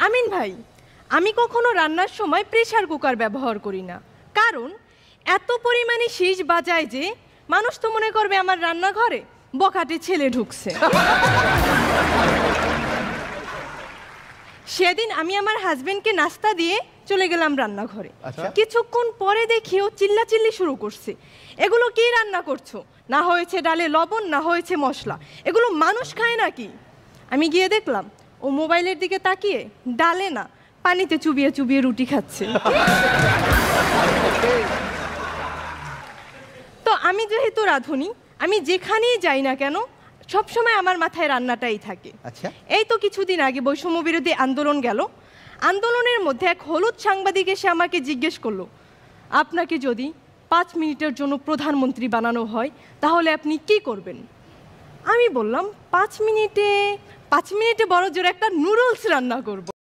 আমিন ভাই, আমি কখনো রান্নার সময় প্রেসার কুকার ব্যবহার করি না, কারণ এত পরিমাণে শীষ বাজায় যে মানুষ তো মনে করবে আমার রান্নাঘরে বখাটে ছেলে ঢুকছে। সেদিন আমি আমার হাজবেন্ডকে নাস্তা দিয়ে চলে গেলাম রান্নাঘরে। কিছুক্ষণ পরে দেখি ও চিল্লাচিল্লি শুরু করছে, এগুলো কি রান্না করছো? না হয়েছে ডালে লবণ, না হয়েছে মশলা, এগুলো মানুষ খায় নাকি? আমি গিয়ে দেখলাম ও মোবাইলের দিকে তাকিয়ে ডালে না পানিতে চুবিয়ে চুবিয়ে রুটি খাচ্ছে। তো আমি যেহেতু রাঁধুনি, আমি যেখানেই যাই না কেন সবসময় আমার মাথায় রান্নাটাই থাকে। এই তো কিছুদিন আগে বৈষম্য বিরোধী আন্দোলন গেল, আন্দোলনের মধ্যে এক হলুদ সাংবাদিক এসে আমাকে জিজ্ঞেস করলো, আপনাকে যদি 5 মিনিটের জন্য প্রধানমন্ত্রী বানানো হয় তাহলে আপনি কি করবেন? আমি বললাম 5 মিনিটে বড় জোর একটা নুডলস রান্না করব।